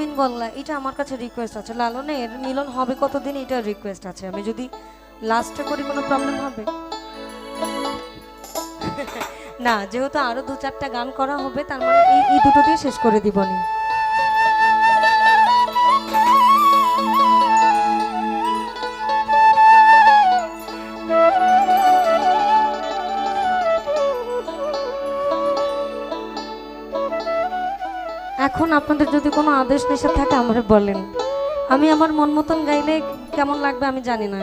কতদিন বললা, এটা আমার কাছে রিকোয়েস্ট আছে লালনের মিলন হবে কতদিন, এটা রিকোয়েস্ট আছে। আমি যদি লাস্টে করি কোনো প্রবলেম হবে না, যেহেতু আরো 2-4টা গান করা হবে, তার মানে এই দুটো দিয়ে শেষ করে দিবনি। এখন আপনাদের যদি কোনো আদেশ নিষেধ থাকে আমারে বলেন, আমি আমার মন মতন গাইলে কেমন লাগবে আমি জানি না,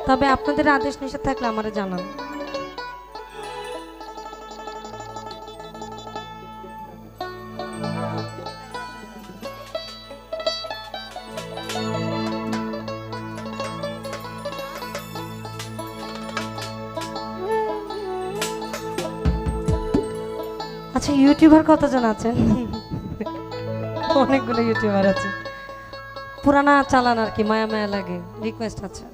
তবে আপনাদের আদেশ নিষেধ থাকলে আমারে জানান। আচ্ছা, ইউটিউবার কতজন আছেন? অনেকগুলো ইউটিউবার আছে, পুরানা চালান আর কি, মায়া মায়া লাগে, রিকোয়েস্ট আছে।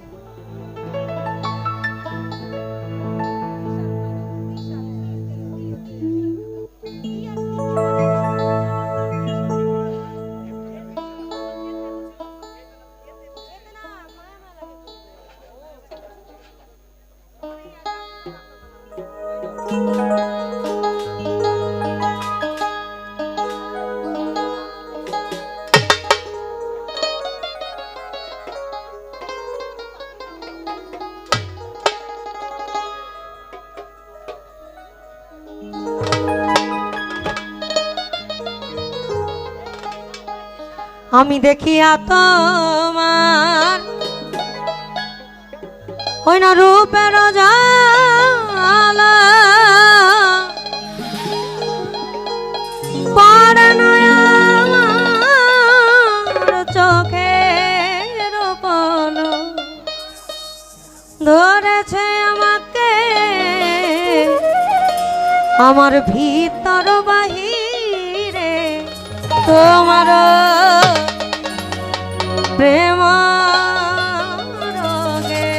আমি দেখিয়া তোমার ওই না রূপের জালা পড়ে নয়ার চোখের পলো ধরেছে আমাকে আমার ভিতর বাহিরে তোমার প্রেম রোগে।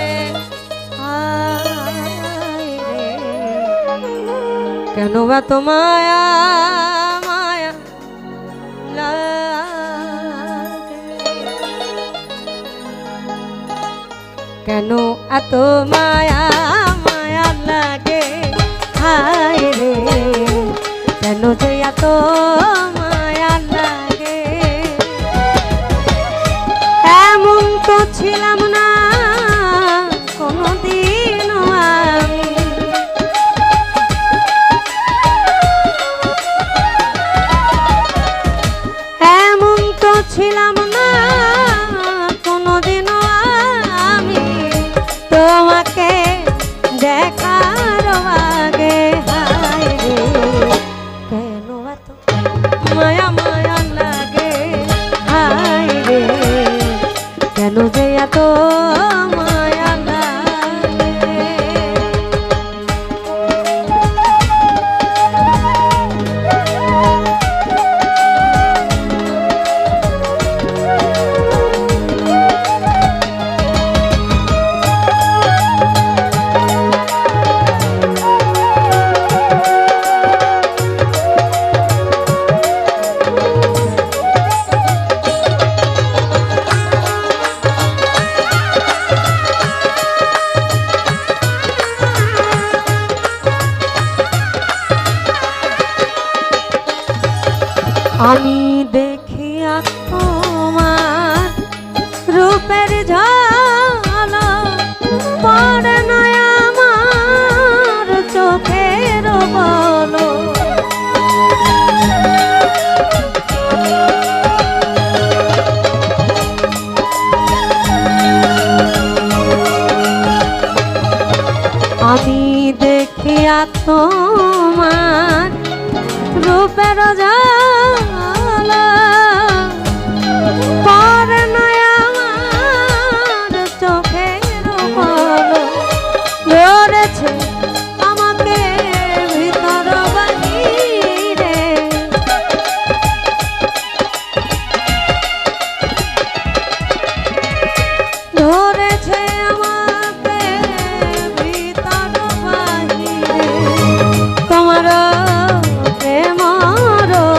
কেন এত মায়া মায়া লাগে, কেন এত মায়া মায়া লাগে, হায় রে কেন যে এত মায়া লাগে। এমন তো ছিলাম না কোনদিনও আমি, এমন তো ছিলাম না কোনদিনও আমি, তোমাকে দেখার আগে হায় রে কেন এত মায়া মায়া লাগে, হায় রে কেন যে এত মায়া লাগে। আমি দেখিয়া তোমার রূপের ঝলক পড়ে নয়া আমার চোখের বলো, আমি দেখিয়া তোমার রূপের ঝলক পড়ে নয়া আমার চোখের বলো ধরেছে আমাকে ভিতর বাহিরে, ধরেছে আমাকে ভিতর বাহিরে তোমার প্রেম রোগে।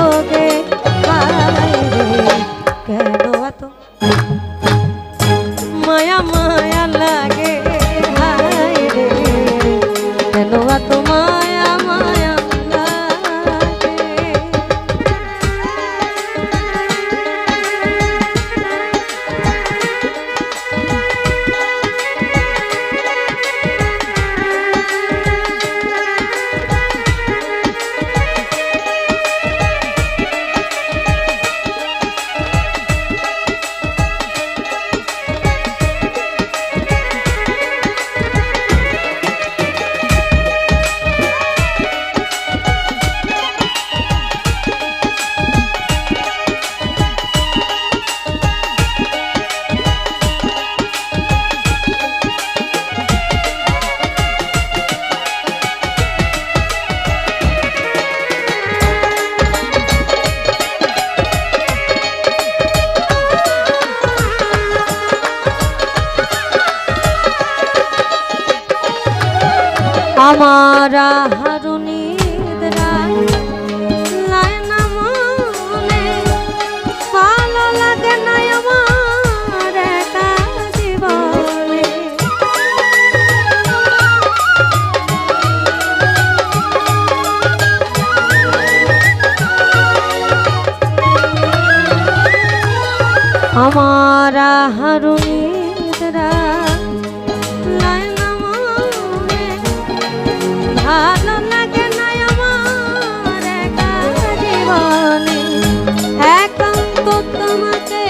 আমার হারুনিদ রায় লায়না মনে ভালো লাগে না আমার একা জীবনে। আমার হারুনিদ রায় লায়না মনে ভালো লাগে না আমার একা জীবনে। একান্ত তোমাকে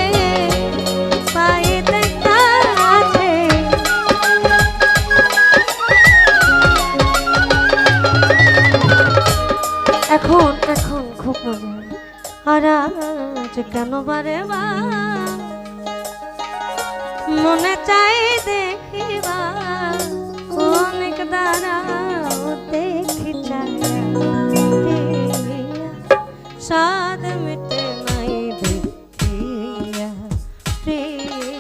পাইতে কাছে এখন এখন খুব মজা। আর আজ কেন বারে বা মনে চাই দেখিবা অনেক দাঁড়াও দেখি চাই সাদ মিট